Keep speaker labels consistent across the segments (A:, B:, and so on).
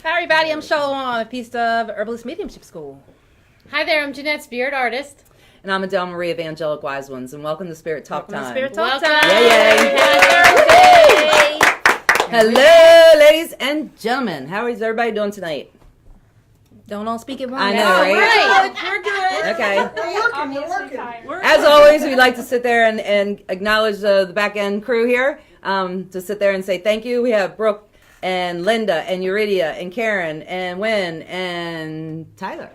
A: Hi everybody, I'm Shalom, a piece of Herbalist Mediumship School.
B: Hi there, I'm Jeanette, Spirit Artist.
C: And I'm Adele Marie of Angelic Wise Ones, and welcome to Spirit Talk Time.
A: Spirit Talk
B: Welcome.
A: Time.
C: Yay, yay. Hello, ladies and gentlemen. How is everybody doing tonight?
A: Don't all speak at once.
C: I know, right?
A: We're good.
C: Okay.
D: We're working.
C: As always, we like to sit there and acknowledge the back end crew here. To sit there and say thank you. We have Brooke and Linda and Euridia and Karen and Wynn and Tyler.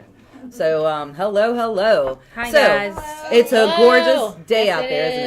C: So, hello.
A: Hi,
C: so,
A: guys.
C: it's a gorgeous
B: Hello.
C: day
B: Yes,
C: out there, isn't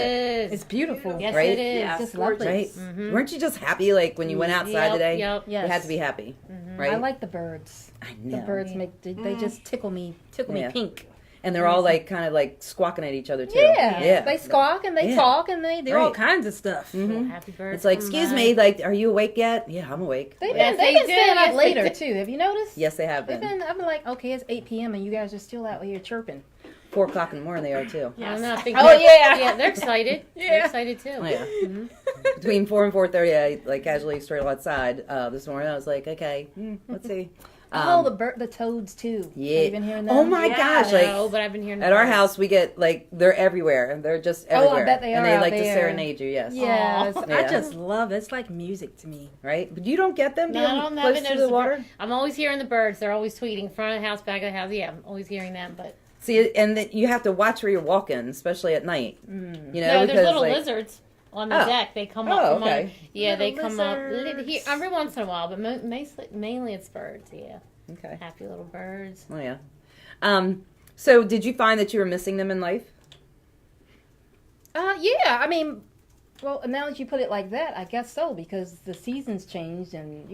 C: it?
A: It's beautiful.
B: Yes,
C: Right?
B: it is.
D: Yeah.
A: Just lovely.
C: Right?
B: Mm-hmm.
C: Weren't you just happy, like, when you went outside
B: Yep,
C: today?
B: Yep.
A: Yes.
C: You had to be happy, right?
A: I like the birds.
C: I
A: The
C: know.
A: birds they just tickle me
C: Yeah.
A: pink.
C: And they're all, like, kind of, like, squawking at each other, too.
A: Yeah. They squawk and they
C: Yeah.
A: talk and they do all
C: Right.
A: kinds of stuff.
C: Mhm.
B: Happy birthday.
C: It's like, excuse me, like, are you awake yet? Yeah, I'm awake.
A: They've
B: Yes,
A: been
B: they do.
A: staying up
B: Yes,
A: later
B: they
A: too. Have you noticed?
C: Yes, they have
A: I've
C: been.
A: been like, okay, it's 8 p.m. and you guys are still out here chirping.
C: 4 o'clock in the morning they are, too.
B: I don't know. I think
A: Oh,
B: they're-
A: yeah.
B: Yeah, they're excited. They're
A: Yeah.
B: excited too.
C: Oh, yeah.
B: Mhm.
C: Between 4 and 4:30, I, like, casually straight outside this morning. I was like, okay, let's see.
A: The toads too.
C: Yeah.
A: Have you been hearing them?
C: Oh, my
D: Yeah.
C: gosh. Like,
B: No, but I've been hearing
C: at our
B: about it.
C: house, we get, like, they're everywhere. They're just
A: Oh, I
C: everywhere.
A: bet they
C: and
A: are
C: they
A: out
C: like to
A: there.
C: serenade you, yes.
A: Yes,
B: Aw.
A: I
C: Yeah.
A: just love it. It's like music to me.
C: Right? But you don't get them
B: No,
C: being
B: I don't
C: close
B: haven't
C: to
B: noticed
C: the water?
B: I'm always hearing the birds. They're always tweeting front of the house, back of the house. Yeah, I'm always hearing them. But
C: See, and you have to watch where you're walking, especially at night. You know,
B: no,
C: because,
B: there's little
C: like,
B: lizards on the
C: Oh.
B: deck. They come
C: Oh,
B: up from
C: okay.
B: under. Yeah, they
A: Little
B: come up
A: lizards.
B: here, every once in a while, but mainly it's birds. Yeah,
C: Okay.
B: happy little birds.
C: Oh, yeah. So did you find that you were missing them in life?
A: Yeah. I mean, well, now that you put it like that, I guess so because the seasons changed and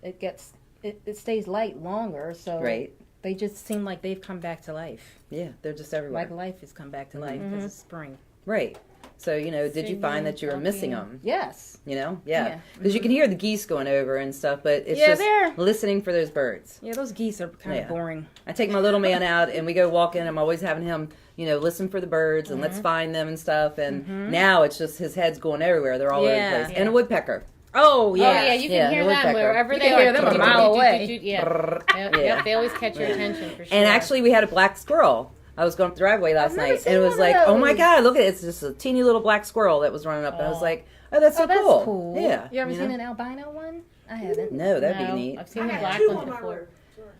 A: it stays light longer. So
C: Right.
A: they just seem like they've come back to life.
C: Yeah, they're just everywhere.
A: Like life has come back to life because it's spring.
C: Right. So, you know, did you find that you were missing them?
A: Yes.
C: You know? Yeah.
A: Yeah.
C: Because you can hear the geese going over and stuff, but it's
A: Yeah,
C: just
A: they're-
C: listening for those birds.
A: Yeah, those geese are kind
C: Yeah.
A: of boring.
C: I take my little man out and we go walking. I'm always having him, you know, listen for the birds and let's find them and stuff. And now it's just his head's going everywhere. They're all over
A: Yeah.
C: the place.
B: Yeah.
C: And a woodpecker.
A: Oh,
B: Oh yeah, you can
C: Yeah,
B: hear
C: the
B: them
C: woodpecker.
B: wherever
A: You
B: they
A: can
B: are.
A: hear them a mile away.
B: Yeah.
C: Yeah.
B: Yep, they always catch your attention for sure.
C: And actually, we had a black squirrel. I was going up the driveway last
A: I've never
C: night,
A: seen
C: and it was
A: one of
C: like, oh my
A: those.
C: god, look at it! It's just a teeny little black squirrel that was running up, and I was
B: Aw.
C: like, oh, that's so
A: Oh, that's
C: cool.
A: cool.
C: Yeah.
A: You ever
C: know?
A: seen an albino one? I haven't.
C: No, that'd
B: No,
C: be neat.
B: I've seen
D: I
B: the
D: had
B: black
D: 2
B: ones
D: on my
B: before.
D: road.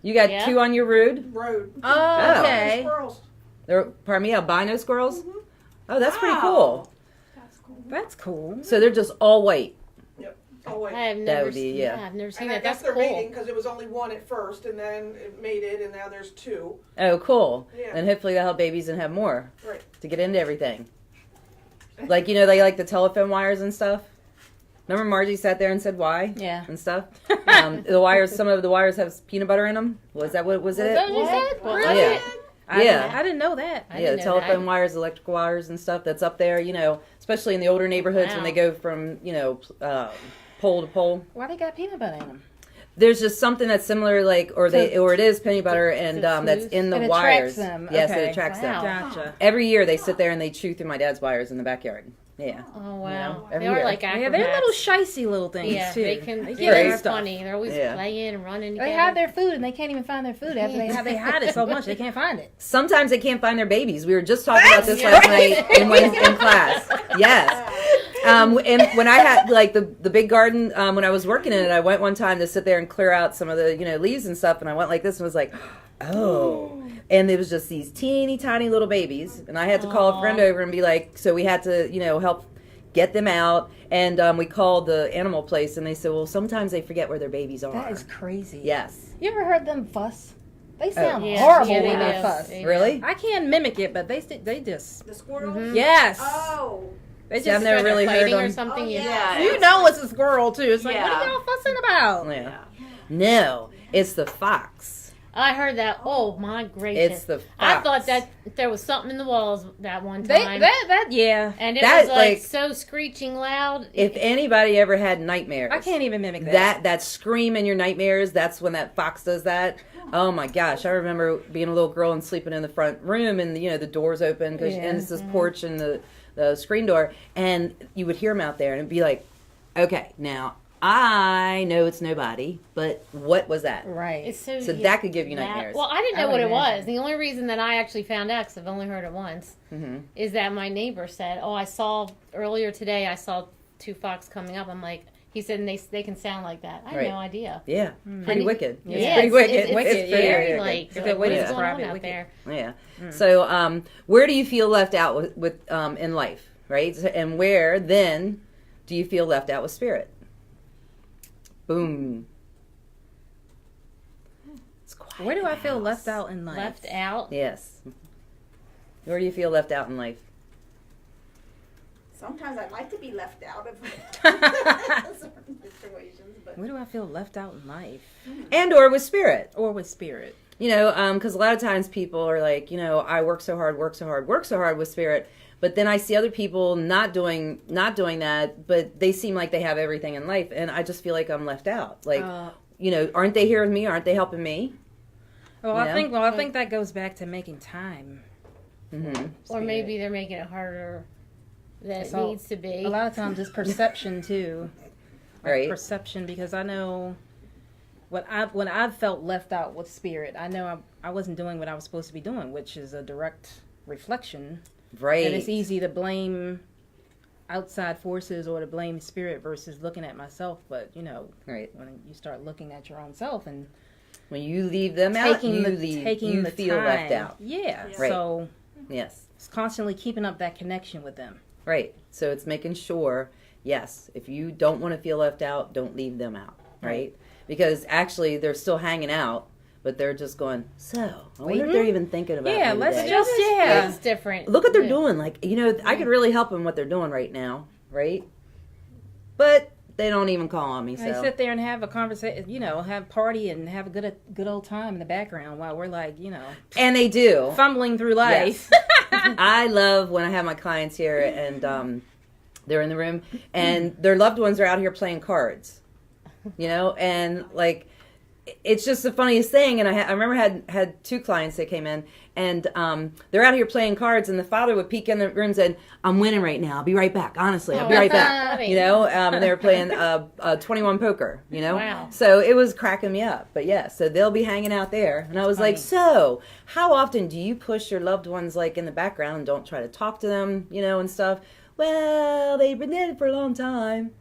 C: You got
B: Yeah.
C: 2 on your road.
A: Oh,
C: Oh.
A: okay.
D: Squirrels.
C: They're, pardon me, albino squirrels.
D: Mhm.
C: Oh, that's pretty
D: Wow.
C: cool.
D: That's cool.
A: That's cool.
C: So they're just all white.
D: Oh, wait.
B: I have
C: That
B: never
C: would be-
B: seen.
C: yeah.
B: I've never seen
D: And I
B: that.
D: guess
B: That's
D: they're
B: cool.
D: mating because it was only 1 at first, and then it mated, and now there's 2.
C: Oh, cool.
D: Yeah.
C: And hopefully they'll have babies and have more
D: Right.
C: to get into everything. Like, you know, they like the telephone wires and stuff. Remember Margie sat there and said why?
A: Yeah.
C: And stuff. The wires, some of the wires have peanut butter in them. Was that what was it?
A: that what you
B: What?
A: said?
B: What?
A: Really?
C: Yeah. Yeah.
A: I didn't know that.
B: I
C: Yeah, the
B: didn't know
C: telephone
B: that.
C: wires, electrical wires, and stuff that's up there. You know, especially in the older neighborhoods when
B: Wow.
C: they go from pole to pole.
A: Why they got peanut butter in them?
C: There's just something that's similar, like, or it is peanut butter,
B: Is
C: and
B: it
C: that's
B: smooth?
C: in the
A: It attracts
C: wires.
A: them.
C: Yes,
A: Okay.
C: it attracts
B: Wow.
C: them.
A: Gotcha.
C: Every year they sit there and they chew through my dad's wires in the backyard. Yeah.
B: Oh wow,
C: know,
B: they
C: every
B: are
C: year.
B: like
A: Yeah,
B: acrobats.
A: they're little shicey little things
B: Yeah,
A: too.
B: they can.
A: They
B: Yeah,
A: get
B: they're
A: stuff.
B: funny. They're always
C: Yeah.
B: playing and running
A: They
B: together.
A: have their food and they can't even find their food after they hide it so much they can't find it.
C: Sometimes they can't find their babies. We were just talking about this last night in class. Yes. And when I had like the big garden, when I was working in it, I went one time to sit there and clear out some of the leaves and stuff, and I went like this and was like, oh. And it was just these teeny tiny little babies, and I had to call a friend over and be like, so we had to help get them out, and we called the animal place, and they said, well, sometimes they forget where their babies are.
A: That is crazy.
C: Yes.
A: You ever heard them fuss? They sound
B: Yeah,
A: horrible
B: yeah,
A: when
B: they
A: they
B: do.
A: fuss.
B: They-
C: Really?
A: I can't mimic it, but they just
D: The squirrels?
A: yes.
D: Oh.
A: They
C: See, I've
A: just
C: never
B: They're
C: really heard
B: fighting or
C: them.
B: something.
D: Oh,
B: yeah.
D: yeah.
A: you know it's a squirrel too. It's like what
D: Yeah.
A: are y'all fussing about?
C: Yeah. No, it's the fox.
B: I heard that. Oh my gracious!
C: It's the fox.
B: I thought that there was something in the walls that one
A: They
B: time,
A: yeah.
B: and it
C: that,
B: was like
C: like,
B: so screeching loud.
C: If anybody ever had nightmares,
A: I can't even mimic that.
C: that scream in your nightmares, that's when that fox does that. Oh my gosh, I remember being a little girl and sleeping in the front room, and the doors open and it's this porch and the screen door, and you would hear them out there, and it'd be like, okay, now I know it's nobody, but what was that?
A: Right.
B: It's so
C: That could give you nightmares.
B: Well, I didn't
A: I
B: know
A: would
B: what it
A: imagine.
B: was. The only reason that I actually found out, because I've only heard it once, is that my neighbor said, "Oh, I saw earlier today. I saw two fox coming up." I'm like, he said, and they can sound like that. I had
C: Right.
B: no idea.
C: Yeah, pretty
B: And
C: wicked.
B: Yeah,
C: It's pretty wicked.
B: It's
A: wicked,
B: very
A: yeah.
B: like,
A: It's a good way to
B: what's going
A: describe
B: on
A: it,
B: out
A: wicked.
B: there?
C: Yeah. So, where do you feel left out with in life, right? And where then do you feel left out with spirit? Boom. It's quiet.
A: Where do I feel
C: house.
A: left out in life?
B: Left out.
C: Yes. Where do you feel left out in life?
D: Sometimes I'd like to be left out of certain situations, but
A: Where do I feel left out in life?
C: And or with spirit.
A: Or with spirit?
C: You know, because a lot of times people are like, you know, I work so hard with spirit, but then I see other people not doing that, but they seem like they have everything in life, and I just feel like I'm left out. Like, you know, aren't they here with me? Aren't they helping me?
A: Well,
C: You know?
A: I think that goes back to making time.
C: Mm-hmm.
B: Or maybe they're making it harder than it
A: So,
B: needs to be.
A: A lot of times it's perception too. Like
C: Right.
A: perception, because I know when I've felt left out with spirit, I know I wasn't doing what I was supposed to be doing, which is a direct reflection.
C: Right.
A: And it's easy to blame outside forces or to blame spirit versus looking at myself. But, you know,
C: Right.
A: when you start looking at your own self and
C: When you leave them out,
A: taking
C: you
A: the
C: feel
A: time,
C: left out.
A: Yeah.
C: Right.
A: So
C: Yes.
A: it's constantly keeping up that connection with them.
C: Right. So it's making sure, yes, if you don't want to feel left out, don't leave them out. Right. Because actually they're still hanging out, but they're just going, so, I wonder if they're even thinking about
A: Yeah,
C: me
A: let's
C: today.
A: just, yeah.
B: It's different.
C: Look what they're doing. Like, you know, I could really help them what they're doing right now, right? But they don't even call on me,
A: They
C: so.
A: sit there and have a conversation, you know, have party and have a good old time in the background while we're like, you know,
C: And they do.
A: fumbling through life.
C: I love when I have my clients here and they're in the room and their loved ones are out here playing cards, you know, and like it's just the funniest thing. And I remember had two clients that came in and they're out here playing cards and the father would peek in the room and said, "I'm winning right now. I'll be right back. Honestly, I'll be right back."
B: Funny.
C: You know, and they were playing 21 poker, you know.
B: Wow.
C: So it was cracking me up. But yeah, so they'll be hanging out there. And I was like, so how often do you push your loved ones like in the background and don't try to talk to them, you know, and stuff? Well, they've been dead for a long time.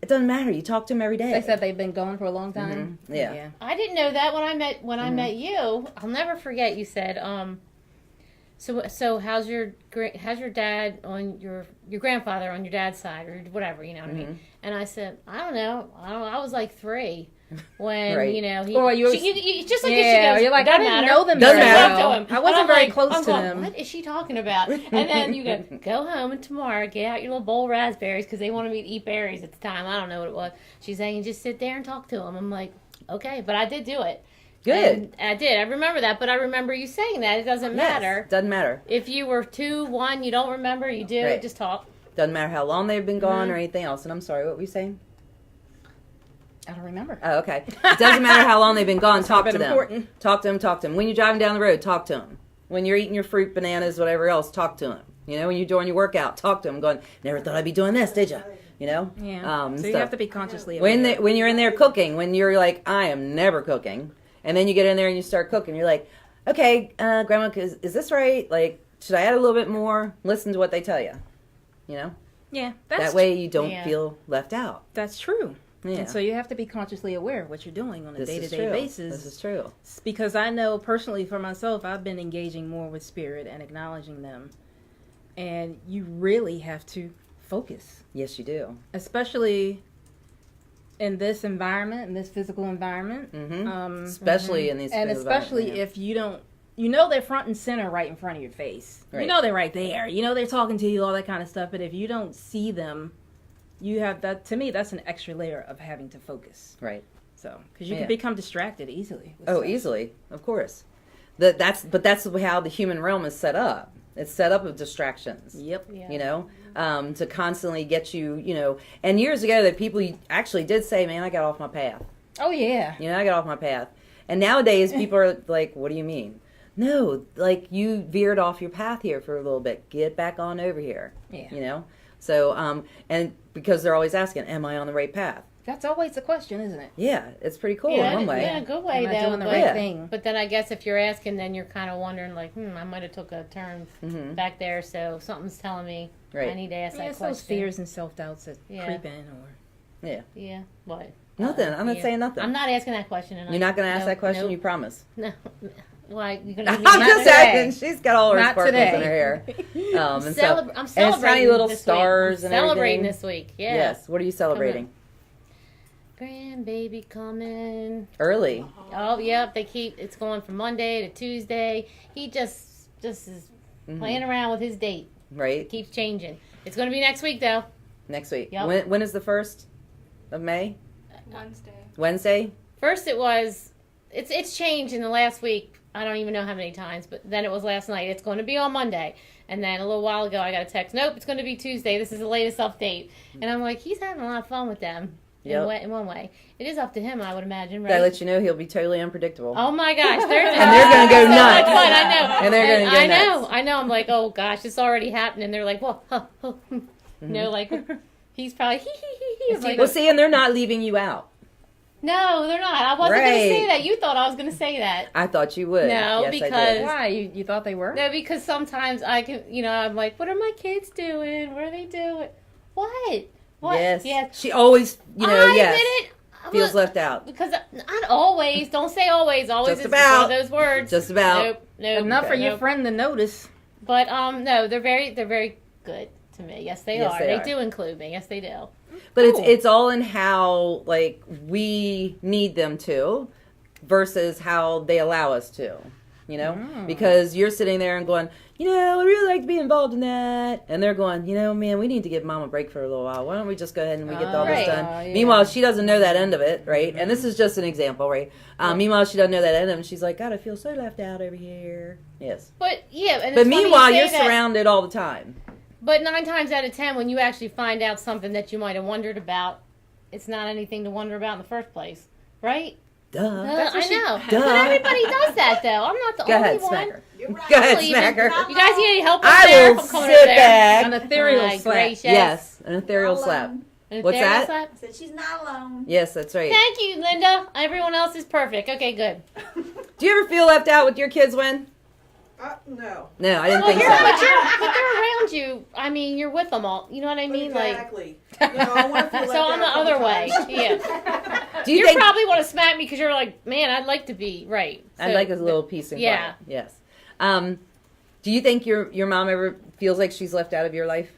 C: It doesn't matter. You talk to them every day.
A: They said they've been gone for a long time.
C: Mhm. Yeah.
B: I didn't know that when I met you. I'll never forget. You said, so how's your dad on your grandfather on your dad's side or whatever, you know what I mean? And I said, I don't know. I was like 3 when
C: Right.
B: you know he.
A: Or you was-
B: you just like
A: Yeah,
B: she goes,
A: you're like, I
B: "Doesn't
A: didn't
B: matter."
A: know them
C: Doesn't
A: very
C: matter.
A: well.
B: Talk to him.
A: I wasn't
B: And I'm
A: very
B: like,
A: close
B: I'm
A: to
B: going,
A: them.
B: What is she talking about? And then you go home and tomorrow get out your little bowl of raspberries because they wanted me to eat berries at the time. I don't know what it was. She's saying, just sit there and talk to him. I'm like, okay, but I did do it.
C: Good.
B: And I did. I remember that, but I remember you saying that. It doesn't
C: Yes.
B: matter.
C: Doesn't matter.
B: If you were 2, 1, you don't remember, you do,
C: Right.
B: just talk.
C: Doesn't matter how long they've been gone or anything else. And I'm sorry, what were you saying?
A: I don't remember.
C: Oh, okay. It doesn't matter how long they've been gone. Talk to
A: been
C: them.
A: important.
C: Talk to them. Talk to them. When you're driving down the road, talk to them. When you're eating your fruit, bananas, whatever else, talk to them. You know, when you're doing your workout, talk to them. Going, never thought I'd be doing this, did you? You know.
A: Yeah. So you
C: stuff.
A: have to be consciously aware.
C: When you're in there cooking, when you're like, I am never cooking, and then you get in there and you start cooking, you're like, okay, Grandma, is this right? Like, should I add a little bit more? Listen to what they tell you. You know,
A: Yeah,
C: that way you don't
B: Yeah.
C: feel left out.
A: that's true.
C: Yeah.
A: And so you have to be consciously aware of what you're doing on a
C: This is
A: day-to-day
C: true.
A: basis.
C: This is true.
A: Because I know personally for myself, I've been engaging more with spirit and acknowledging them. And you really have to focus,
C: Yes, you do.
A: especially in this environment, in this physical environment.
C: Mm-hmm. Especially in these
A: And
C: things
A: especially
C: about- yeah.
A: if you don't, you know they're front and center right in front of your face.
C: Right.
A: You know they're right there. You know they're talking to you, all that kind of stuff. But if you don't see them, you have that, to me, that's an extra layer of having to focus.
C: Right.
A: So, because you
C: Yeah.
A: can become distracted easily. with
C: Oh,
A: stuff.
C: easily, of course. That's how the human realm is set up. It's set up with distractions.
A: Yep.
B: Yeah.
C: You know, to constantly get you, you know. And years ago, that people actually did say, "Man, I got off my path."
A: Oh, yeah.
C: You know, I got off my path. And nowadays, people are like, "What do you mean?" No, like you veered off your path here for a little bit. Get back on over here.
A: Yeah.
C: You know. So, and because they're always asking, "Am I on the right path?"
A: That's always the question, isn't it?
C: Yeah, it's pretty cool
B: Yeah,
C: in one way.
B: yeah, good way
A: Am I
B: though.
A: doing the
B: but,
A: right
C: Yeah.
A: thing?
B: but then I guess if you're asking, then you're kind of wondering, like, I might have took a turn
C: Mhm.
B: back there, so something's telling me I
C: Right.
B: need to ask
A: Yeah,
B: that
A: it's those
B: question.
A: fears and self-doubts that
B: Yeah.
A: creep in, or
B: Yeah, what?
C: Nothing. I'm not
B: Yeah.
C: saying nothing.
B: I'm not asking that question. Tonight.
C: You're not going to ask
B: No,
C: that question?
B: nope.
C: You promise?
B: No. Why? You're gonna
C: I'm
B: give me
C: just
A: today.
C: asking. She's got all her
A: Not
C: sparkles
A: today.
C: in her hair. And stuff.
B: I'm
C: And it's
B: celebrating
C: tiny little
B: this
C: stars
B: week.
C: and
B: Celebrating
C: everything.
B: this week. Yeah.
C: Yes. What are you celebrating?
B: Grandbaby coming.
C: Early.
B: Oh, yep. It's going from Monday to Tuesday. He just is
C: Mhm.
B: playing around with his date.
C: Right?
B: Keeps changing. It's going to be next week though.
C: Next week.
B: Yep.
C: When is the 1st of May?
D: Wednesday.
C: Wednesday?
B: First it's changed in the last week. I don't even know how many times, but then it was last night. It's going to be on Monday. And then a little while ago I got a text, nope, it's going to be Tuesday. This is the latest update. And I'm like, he's having a lot of fun with them
C: Yep.
B: in one way. It is up to him, I would imagine, right?
C: Did I let you know he'll be totally unpredictable?
B: Oh my gosh,
C: And they're gonna go
B: so
C: nuts.
B: much fun, I know.
C: And they're gonna go nuts.
B: I know. I'm like, oh gosh, it's already happening. They're like, well,
C: Mm-hmm.
B: no, like he's probably he. I'm like,
C: Well, see, and they're not leaving you out.
B: no, they're not. I wasn't going to say
C: Right.
B: that. You thought I was going to say that.
C: I thought you would.
B: No,
C: Yes, I
B: because-
C: did.
A: why? You thought they were?
B: No, because sometimes I can, I'm like, what are my kids doing? What are they doing? What? What?
C: Yes.
B: Yeah.
C: She always,
B: I
C: yes,
B: didn't.
C: feels left out.
B: Because not always. Don't say always. Always
C: Just
B: is
C: about.
B: one of those words.
C: Just about.
B: Nope.
A: Enough for
C: Okay.
A: your
B: Nope.
A: friend to notice.
B: But no, they're very good to me. Yes, they
C: Yes,
B: are.
C: they
B: They
C: are.
B: do include me. Yes, they do.
C: But
A: Cool.
C: it's all in how like we need them to versus how they allow us to. Because you're sitting there and going, I'd really like to be involved in that. And they're going, man, we need to give mom a break for a little while. Why don't we just go ahead and we get all
B: Right.
C: this done?
A: Yeah.
C: Meanwhile, she doesn't know that end of it, right? And this is just an example, right? Meanwhile, she doesn't know that end of it. And she's like, God, I feel so left out over here. Yes.
B: But yeah, and
C: But
B: it's funny you
C: meanwhile,
B: say
C: you're
B: that.
C: surrounded all the time.
B: But 9 times out of 10, when you actually find out something that you might have wondered about, it's not anything to wonder about in the first place, right?
C: Duh.
B: I know.
C: Duh.
B: But everybody does that, though. I'm not the
C: Go
B: only
C: ahead,
B: one.
C: smack her.
D: You're right.
C: Go ahead,
B: Believe
C: smack
B: it.
C: her.
B: You guys need any help up
C: I
B: there?
C: will
B: I'm coming
C: sit
B: over there.
C: back.
A: An ethereal
B: My
A: slap.
B: gracious.
C: Yes, an ethereal
D: Not
C: slap.
D: alone.
B: An
C: What's
B: ethereal
C: that?
B: slap?
D: I said she's not alone.
C: Yes, that's right.
B: Thank you, Linda. Everyone else is perfect. Okay, good.
C: Do you ever feel left out with your kids, Win?
D: No.
C: No, I didn't
B: Well,
C: think
B: but
C: so.
B: they're around you. I mean, you're with them all. You know what I mean?
D: Exactly. I want to feel
B: So I'm the other way. Yeah.
C: Do you
B: You
C: think
B: probably want to smack me because you're like, man, I'd like to be right.
C: I'd
B: So-
C: like a little peace and
B: Yeah.
C: quiet? Yes. Do you think your mom ever feels like she's left out of your life?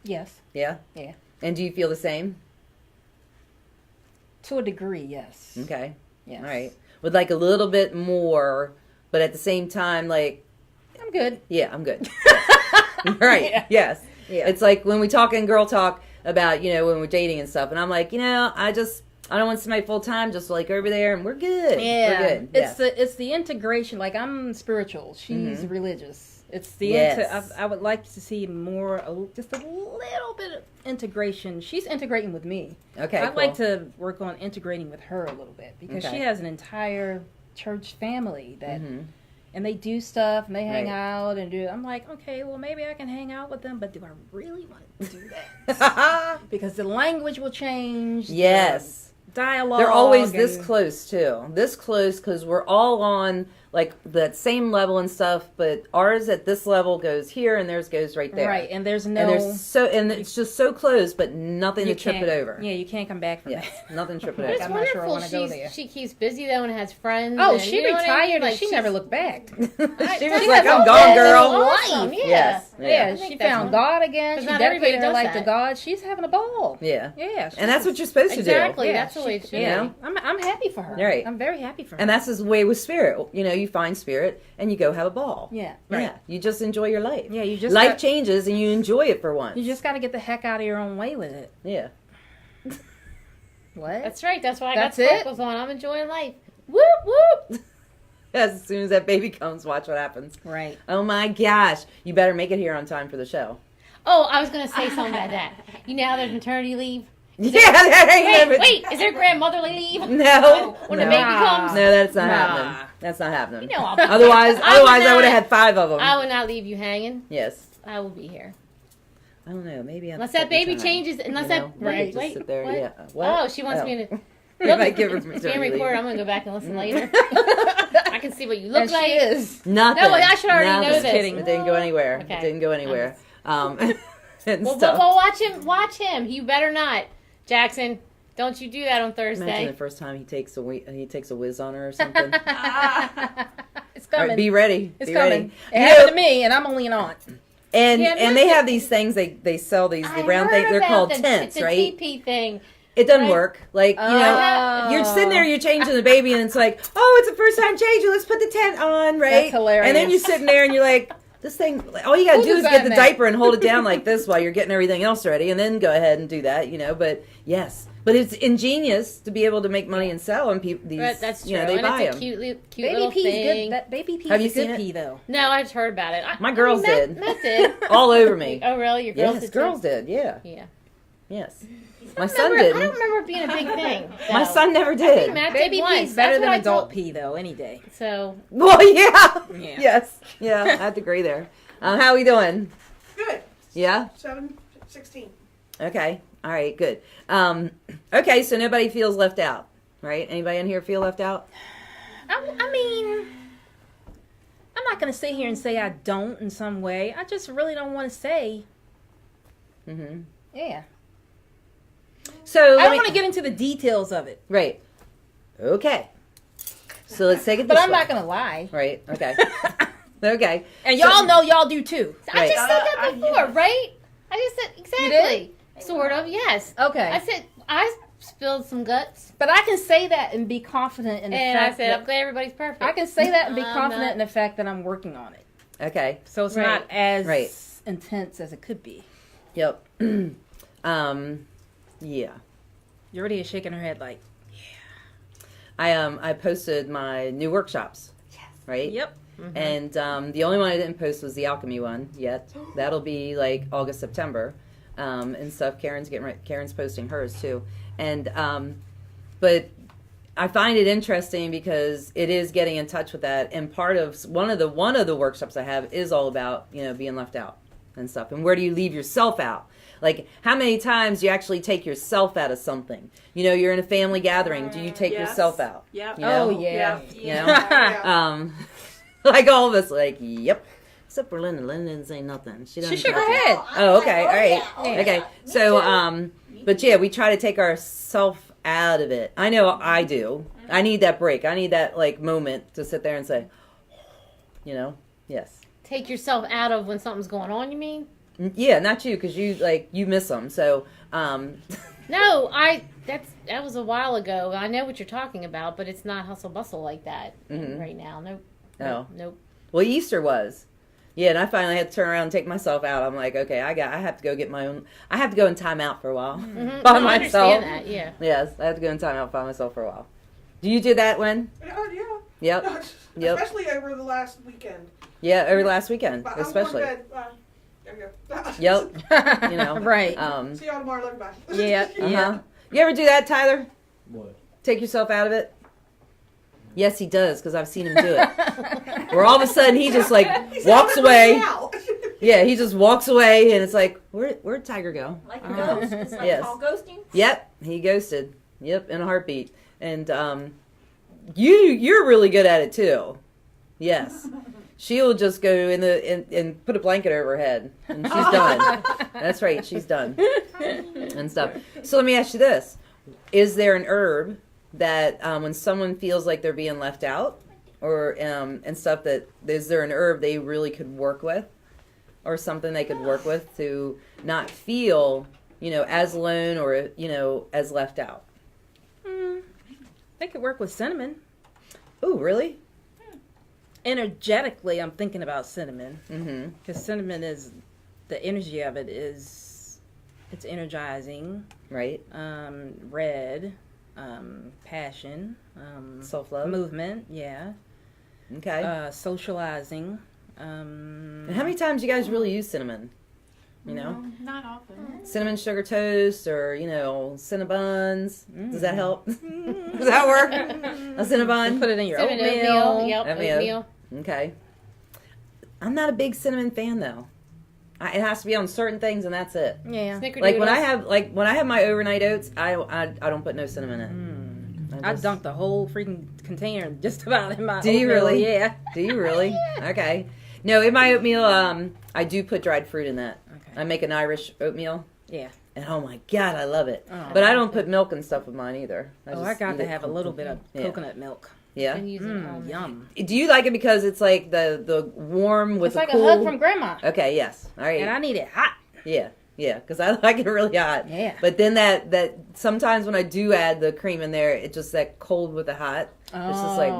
A: Yes.
C: Yeah.
A: Yeah.
C: And do you feel the same?
A: To a degree, yes.
C: Okay.
A: Yes.
C: All right. With like a little bit more, but at the same time, like,
A: I'm good.
C: yeah, I'm good. Right.
A: Yeah.
C: Yes.
A: Yeah.
C: It's like when we talk in girl talk about, when we're dating and stuff, and I'm like, I don't want somebody full time, just like over there, and we're good.
A: Yeah.
C: We're good.
A: It's the integration. Like I'm spiritual. She's religious. It's the
C: Yes.
A: I would like to see more, just a little bit of integration. She's integrating with me.
C: Okay.
A: I'd
C: cool.
A: like to work on integrating with her a little bit because
C: Okay.
A: she has an entire church family that,
C: Mhm.
A: and they do stuff and they hang
C: Right.
A: out and do. I'm like, okay, well maybe I can hang out with them, but do I really want to do that? Because the language will change.
C: Yes.
A: the dialogue.
C: They're always this
A: and-
C: close too. This close because we're all on like that same level and stuff, but ours at this level goes here and theirs goes right there.
A: Right, and there's no.
C: And it's just so close, but nothing
A: you
C: to trip it
A: can't-
C: over.
A: Yeah, you can't come back from
C: Yes,
A: that.
C: nothing to trip it
B: But
C: over.
B: it's
A: I'm not sure I
B: wonderful.
A: wanna go there.
B: She keeps busy though and has friends.
A: Oh,
B: and,
A: she
B: you know what I
A: retired
B: mean?
A: and
B: Like,
A: she never looked back.
C: she was
B: That's
C: like, I'm
B: awesome.
C: gone, girl.
B: Awesome, yeah.
C: Yes.
A: Yeah,
B: I
A: she
B: think that's
A: found
B: one-
A: God again.
B: 'Cause
A: She
B: not everybody
A: dedicated her
B: does
A: life to
B: that.
A: God. She's having a ball.
C: Yeah.
A: Yeah,
C: And that's what you're supposed to
B: Exactly.
A: Yeah,
B: That's the way it should
A: yeah.
B: be.
A: I'm happy for her.
C: Right.
A: I'm very happy for her.
C: do. And that's the way with spirit. You find spirit and you go have a ball.
A: yeah,
C: Yeah.
A: right.
C: You just enjoy your life.
A: Yeah, you just
C: Life
A: got,
C: changes and you enjoy it for once.
A: you just got to get the heck out of your own way with it.
C: Yeah.
A: What?
B: That's right. That's why I
A: That's
B: got
A: it?
B: sparkles on. I'm enjoying life. Whoop whoop.
C: As soon as that baby comes, watch what happens.
A: right.
C: Oh my gosh. You better make it here on time for the show.
B: Oh, I was gonna say something about that. You know how there's maternity leave?
C: Yeah, that ain't never.
B: Wait, is there grandmotherly leave?
C: No.
B: When
C: no.
B: the baby comes?
C: No, that's not
A: Nah.
C: happening. That's not happening.
B: You know I'll be
C: Otherwise,
B: I would
C: I would have
B: not-
C: had 5 of them.
B: I would not leave you hanging.
C: Yes.
B: I will be here.
C: I don't know. Maybe
B: unless that baby changes. Unless that
C: right.
B: wait,
C: Just sit there.
B: what?
C: Yeah. What?
B: Oh, she wants me to.
C: I might give her
B: It's being
C: maternity
B: recorded.
C: leave.
B: I'm gonna go back and listen later. I can see what you look
A: And
B: like.
A: she is.
C: Nothing.
B: No, I should already know
C: Nothing.
B: this.
A: Kidding.
C: It didn't go anywhere.
B: Okay.
C: It didn't go anywhere. And
B: Well,
C: stuff.
B: watch him. Watch him. You better not, Jackson. Don't you do that on
C: Imagine
B: Thursday.
C: the first time he takes a whiz on her or something.
A: It's
C: All
A: coming.
C: right, be ready.
A: It's
C: be
A: coming.
C: ready.
A: It
C: You
A: happened
C: know,
A: to me, and I'm only an aunt.
C: and
B: Yeah,
C: and they have these things they sell these
B: I
C: round
B: heard
C: things. They're
B: about
C: called
B: the,
C: tents,
B: it's a
C: right?
B: TP thing.
C: It doesn't
B: Right.
C: work. Like
A: Oh.
C: you're sitting there, you're changing the baby, and it's like, oh, it's the first time changing. Let's put the tent on, right?
A: That's hilarious.
C: And then you're sitting there, and you're like, this thing. All you gotta
A: Who
C: do is get
A: designed
C: the
A: that?
C: diaper and hold it down like this while you're getting everything else ready, and then go ahead and do that, But yes, but it's ingenious to be able to make money and sell, and people these,
B: But that's true.
C: they
B: and
C: buy
B: it's a
C: them.
B: cute
A: Baby
B: little
A: pea's
B: thing.
A: good. That baby pea's
C: Have you
A: a good
C: seen it?
A: pea, though.
B: No, I just heard about it.
C: My girls
B: Matt,
C: did.
B: Matt did.
C: All over me.
B: Oh, really? Your girls
C: Yes,
B: did
C: girls
B: too?
C: did. Yeah,
B: Yeah.
C: yes.
B: I
C: My
B: don't
C: son
B: remember- I
C: didn't.
B: don't remember it being a big thing.
C: My
B: though.
C: son never
B: I think
C: did.
B: Matt
A: Baby
B: did once.
A: pea's better
B: That's
A: than
B: what I
A: adult
B: told-
A: pea, though, any day.
B: So,
C: Well, yeah.
A: Yeah.
C: Yes. Yeah, I have to agree there. How we doing?
D: Good.
C: Yeah?
D: 7:16.
C: Okay. All right, good. Okay, so nobody feels left out, right? Anybody in here feel left out?
A: I mean, I'm not going to sit here and say I don't in some way. I just really don't want to say,
C: Mm-hmm.
A: yeah.
C: So,
A: I
C: let
A: don't
C: me-
A: want to get into the details of it.
C: Right. Okay. So let's take it
A: But
C: this
A: I'm
C: way.
A: not going to lie.
C: Right, okay. Okay.
A: And y'all know y'all do too.
B: I
C: Right.
B: just said that
D: I-
B: before, right? I just said, exactly. Sort of, yes.
A: Okay.
B: I said, I spilled some guts.
A: But I can say that and be confident in the
B: And I
A: fact
B: said, I'm
A: that
B: glad everybody's perfect.
A: I can say that and be
B: I'm
A: confident
B: not-
A: in the fact that I'm working on it.
C: Okay.
A: So it's
B: Right.
A: not as
C: Right.
A: intense as it could be.
C: Yep. Yeah.
A: You're already shaking her head like,
C: I posted my new workshops. Yes. Right?
A: yep.
C: And the only one I didn't post was the alchemy one yet. That'll be like August, September, and stuff. Karen's posting hers too, and but I find it interesting because it is getting in touch with that. And part of one of the workshops I have is all about being left out and stuff. And where do you leave yourself out? Like, how many times do you actually take yourself out of something? You're in a family gathering. Do you take
D: Yes.
C: yourself out?
D: Yeah.
C: You know?
A: Oh, yeah.
D: Yeah.
C: Like all of us, like, yep. Except for Linda. Linda didn't say nothing. She
A: She
C: doesn't
A: shook her
C: nothing.
A: head.
C: Oh, okay, all right.
D: Yeah. Oh, yeah.
C: Okay,
D: Me
C: so,
D: too.
C: but yeah, we try to take ourselves out of it. I know I do. I need that break. I need that, like, moment to sit there and say, yes.
B: Take yourself out of when something's going on, you mean?
C: Yeah, not you, because you miss them. So,
B: No, that was a while ago. I know what you're talking about, but it's not hustle bustle like that
C: Mhm.
B: right now. Nope.
C: No.
B: Nope.
C: well, Easter was. Yeah, and I finally had to turn around and take myself out. I'm like, okay, I have to go get my own. I have to go in time out for a while
B: Mhm.
C: by
B: No, I
C: myself.
B: understand that, yeah.
C: Yes, I have to go in time out by myself for a while. Do you do that when?
D: Yeah.
C: Yep. Yep.
D: Especially over the last weekend.
C: Yeah, over last weekend,
D: But
C: especially.
D: I'm going to bed. There we go.
C: Yep.
A: right.
D: See y'all tomorrow. Love you. Bye.
A: Yeah.
C: Uh-huh. You ever do that, Tyler?
E: What?
C: Take yourself out of it? Yes, he does, because I've seen him do it. Where all of a sudden he just like
D: He's
C: walks
D: out of it
C: away.
D: now.
C: Yeah, he just walks away, and it's like, where'd Tiger go?
F: Like a ghost. It's like
C: Yes.
F: called ghosting.
C: Yep, he ghosted. Yep, in a heartbeat. And you're really good at it too. Yes. She'll just go in and put a blanket over her head, and she's done. That's right, she's done. And stuff. So let me ask you this: is there an herb that when someone feels like they're being left out, or and stuff, that is there an herb they really could work with, or something they could work with to not feel as alone or as left out?
A: They could work with cinnamon.
C: Oh, really?
A: Energetically, I'm thinking about cinnamon.
C: Mm-hmm.
A: Because cinnamon is, the energy of it is, it's energizing.
C: Right.
A: Red, passion,
C: Self-love.
A: movement, yeah.
C: Okay.
A: Socializing.
C: And how many times you guys really use cinnamon?
F: Not often.
C: Cinnamon sugar toast, or Cinnabuns. Does that help? Does that work? A Cinnabon?
A: Put it in your
B: Cinnamon
A: oatmeal.
B: Yep,
C: Oatmeal.
B: oatmeal.
C: Okay. I'm not a big cinnamon fan though. It has to be on certain things, and that's it.
A: Yeah.
B: Snickerdoodles.
C: Like when I have my overnight oats, I don't put no cinnamon in it.
A: I dunked the whole freaking container just about in my
C: Do you
A: oatmeal,
C: really?
A: Yeah.
C: Do you really? Okay. No, in my oatmeal, I do put dried fruit in that.
A: Okay.
C: I make an Irish oatmeal.
A: Yeah.
C: And oh my God, I love it.
A: Oh.
C: But I don't put milk and stuff in mine either.
A: I
C: just
A: got
C: eat
A: to
C: it
A: have a little bit of
C: Yeah.
A: coconut milk.
C: Yeah.
B: Been using almond.
A: Yum.
C: Do you like it because it's like the warm with
A: It's
C: the
A: like
C: cool?
A: a hug from grandma.
C: Okay, yes. All right.
A: And I need it hot.
C: Yeah, because I like it really hot.
A: Yeah.
C: But then that sometimes when I do add the cream in there, it's just that cold with the hot. It's just like,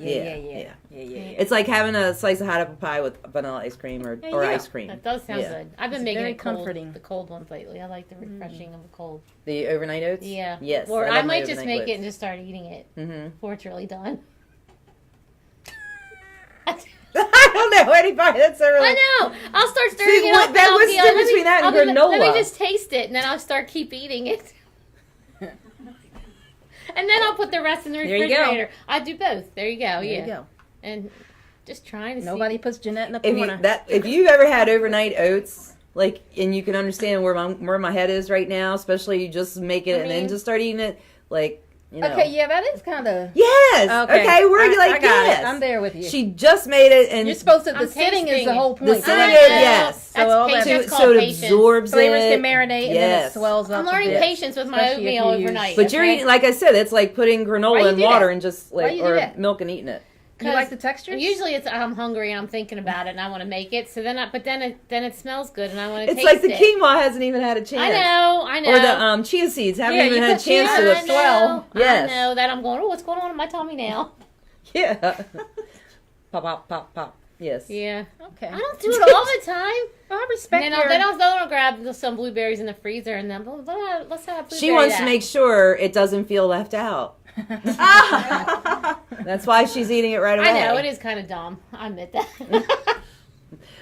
A: yeah.
C: It's like having a slice of hot apple pie with vanilla ice cream or
A: Yeah.
C: ice cream.
B: That does sound
C: Yeah.
B: good. I've been
A: It's
B: making
A: very
B: it cold,
A: comforting.
B: the cold ones lately. I like the refreshing of the cold.
C: The overnight oats?
B: Yeah.
C: Yes.
B: Or
C: love
B: I
C: my
B: might just
C: overnight
B: make it
C: oats.
B: and just start eating it
C: Mhm.
B: before it's really done.
C: I don't know anybody. That's so really.
B: I know. I'll start stirring
C: See,
B: it
C: what-
B: up.
C: that
B: and
C: was
B: I'll
C: the
B: be
C: difference
B: let me-
C: between that and
B: I'll be like, Let
C: granola.
B: me just taste it, and then I'll start keep eating it. And then I'll put the rest in the
A: There you go.
B: refrigerator. I do both. There you go.
A: There
B: yeah.
A: you go.
B: And just trying to
A: Nobody puts Jeanette in the
C: If
A: corner.
C: if you've ever had overnight oats, like, and you can understand where my head is right now, especially you just make it and then just start eating it, like, you know.
A: Okay, yeah, that is kind of.
C: Yes. Okay. We're
A: I
C: like,
A: got
C: yes.
A: it. I'm there with you.
C: She just made it, and
A: You're supposed to. The
B: I'm
A: sitting is
B: tasting
A: the
B: it.
A: whole
C: the
A: point.
C: sitting
B: I
C: is
B: know.
C: yes.
B: That's
A: So all that-
B: patience
C: So
B: called
C: it
B: patience.
C: absorbs
A: Flavors
C: it.
A: can marinate and then it
C: Yes.
A: swells up.
B: I'm
A: a
B: learning
A: bit.
B: patience with my
A: Especially if
B: oatmeal
A: you use-
B: overnight.
C: But you're
B: okay?
C: eating, like I said, it's like putting
A: Why
C: granola
A: you
C: in
A: do
C: water
A: that?
C: and just
A: Why
C: like
A: you do
C: or
A: that?
C: milk and eating it.
A: You like the texture?
B: Usually it's I'm hungry and I'm thinking about it and I want to make it. So then, but then it smells good and I want to
C: It's
B: taste
C: like the
B: it.
C: quinoa hasn't even had a chance.
B: I know.
C: Or the chia seeds haven't
A: Yeah,
C: even
A: you
C: had a
A: put chia
C: chance
A: in
C: to
A: it.
C: swell. Yes.
B: I know that I'm going, oh, what's going on in my tummy now?
C: Yeah. Pop, pop, pop, pop. Yes.
B: Yeah.
A: Okay.
B: I don't do it all the time.
A: Well, I respect
B: And
A: your...
B: then I'll grab some blueberries in the freezer and then let's have blueberry
C: She wants to
B: that.
C: make sure it doesn't feel left out. That's why she's eating it right away.
B: I know, it is kind of dumb. I admit that.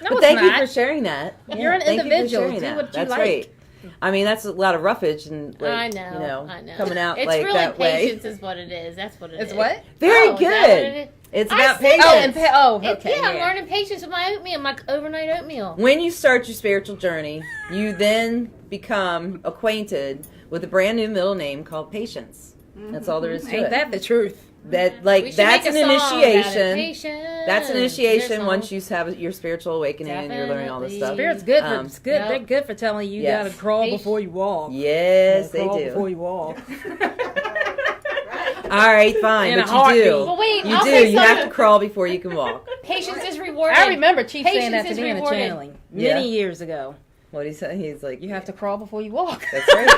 A: No,
C: But
A: it's
C: thank you
A: not.
C: for sharing that.
A: You're an
C: Thank you for
A: individual.
C: sharing
A: Do
C: that.
A: what you
C: That's
A: like.
C: right. I mean, that's a lot of roughage and like,
B: I know.
C: coming out
B: it's
C: like
B: really
C: that way.
B: patience is what it is. That's what it is.
A: It's what?
C: Very
B: Oh, is that what it
C: good.
B: is?
C: It's
B: I
C: about
B: said
C: patience.
A: Oh,
B: It's-
A: okay.
B: I'm learning patience with my oatmeal, my overnight oatmeal.
C: When you start your spiritual journey, you then become acquainted with a brand new middle name called patience. That's all there is to
A: Ain't
C: it.
A: that the truth?
C: That
B: We
C: like
B: should
C: that's
B: make
C: an
B: a song about it.
C: initiation.
B: Patience.
C: That's an
B: Is
C: initiation
B: there a
C: once
B: song?
C: you have your spiritual awakening and you're learning all this stuff.
B: Definitely.
A: Spirit's good.
C: Um,
A: It's good.
B: Yep.
A: They're good for telling you
C: Yes.
A: gotta crawl
B: Patience.
A: before you walk.
C: Yes, they
A: Crawl
C: do.
A: before you walk.
C: All right, fine,
A: In a
C: but
A: heartbeat.
C: you do.
B: But wait,
C: You
B: I'll
C: do.
B: say
C: You have
B: something.
C: to crawl before you can walk.
B: Patience is rewarded.
A: I remember Chief saying that
B: Patience
A: to me
B: is
A: in the
B: rewarded.
A: channeling
C: Yeah.
A: many years ago.
C: What he said, he's like,
A: You have to crawl before you walk.
C: That's right.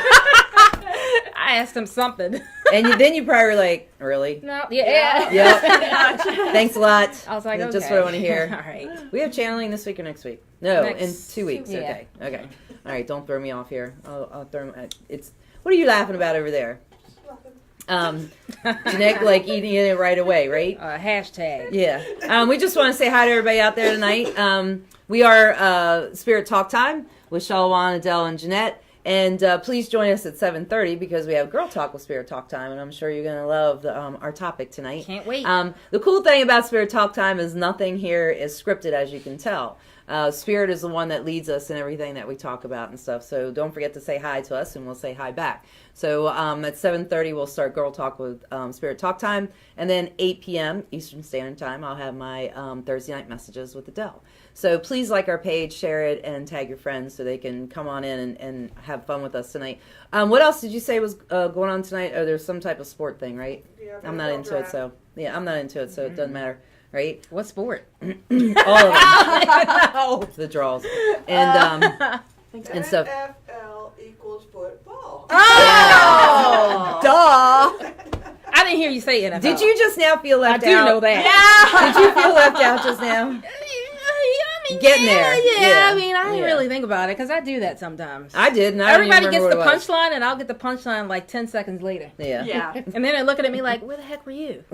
A: I asked him something.
C: And then you probably were like, really?
A: No, yeah.
C: Yep. Thanks a lot.
A: I was like,
C: That's
A: okay.
C: just what I want to hear.
A: All right.
C: We have channeling this week or next week? No,
A: Next
C: in 2 weeks.
A: yeah.
C: Okay. Okay. All right. Don't throw me off here. I'll throw. It's. What are you laughing about over there? Jeanette like eating it right away, right?
A: Hashtag.
C: Yeah. We just want to say hi to everybody out there tonight. We are Spirit Talk Time with Shalawan, Adele, and Jeanette. And please join us at 7:30 because we have Girl Talk with Spirit Talk Time, and I'm sure you're going to love our topic tonight.
A: Can't wait.
C: The cool thing about Spirit Talk Time is nothing here is scripted, as you can tell. Spirit is the one that leads us in everything that we talk about and stuff. So don't forget to say hi to us, and we'll say hi back. So at 7:30 we'll start Girl Talk with Spirit Talk Time, and then 8 p.m. Eastern Standard Time I'll have my Thursday night messages with Adele. So please like our page, share it, and tag your friends so they can come on in and have fun with us tonight. What else did you say was going on tonight? Oh, there's some type of sport thing, right?
D: Yeah,
C: I'm not into it, so yeah, I'm not into it, so it doesn't matter, right?
A: What sport?
C: All of them, the draws, and stuff.
D: NFL equals football.
A: Oh, duh. I didn't hear you say NFL.
C: Did you just now feel
A: I
C: left
A: do
C: out?
A: know that.
C: Did you feel left out just now?
A: I mean,
C: Getting
A: yeah,
C: there.
A: Yeah,
C: Yeah.
A: I mean, I didn't
C: Yeah.
A: really think about it because I do that sometimes.
C: I did, and I don't
A: Everybody
C: even
A: gets
C: remember
A: the
C: what it was.
A: punchline, and I'll get the punchline like 10 seconds later.
C: Yeah.
F: Yeah.
A: And then they're looking at me like, where the heck were you?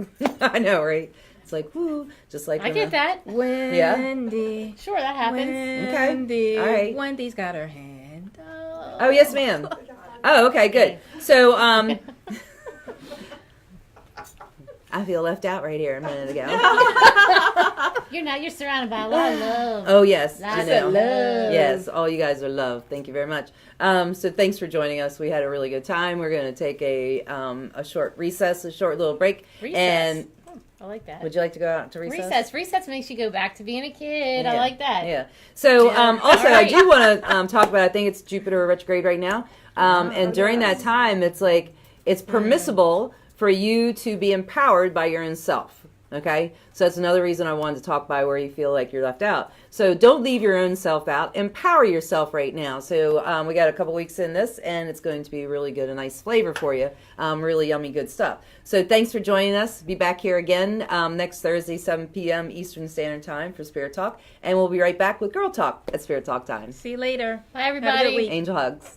C: I know, right? It's like, woo, just like
B: I
C: when
B: get that.
A: Wendy.
B: Sure, that happens.
A: Wendy.
C: All right.
A: Wendy's got her hand up.
C: Oh, yes, ma'am. Oh, okay, good. So, I feel left out right here a minute ago.
B: You're surrounded by a lot of love.
C: Oh yes,
B: Lots
C: I
B: of
C: know.
B: love.
C: Yes, all you guys are loved. Thank you very much. So thanks for joining us. We had a really good time. We're going to take a short recess, a short little break.
B: Recess.
C: And
B: I like that.
C: would you like to go out to recess?
B: Recess makes you go back to being a kid. I
C: Yeah.
B: like that.
C: Yeah. So also,
B: All
C: I
B: right.
C: do want to talk about. I think it's Jupiter retrograde right now, and during that time, it's like it's permissible for you to be empowered by your own self. Okay, so that's another reason I wanted to talk by where you feel like you're left out. So don't leave your own self out. Empower yourself right now. So we got a couple weeks in this, and it's going to be really good, a nice flavor for you. Really yummy, good stuff. So thanks for joining us. Be back here again next Thursday, 7 p.m. Eastern Standard Time for Spirit Talk, and we'll be right back with Girl Talk at Spirit Talk time.
A: See you later.
B: Bye,
A: Have a good
B: everybody.
A: week.
C: Angel hugs.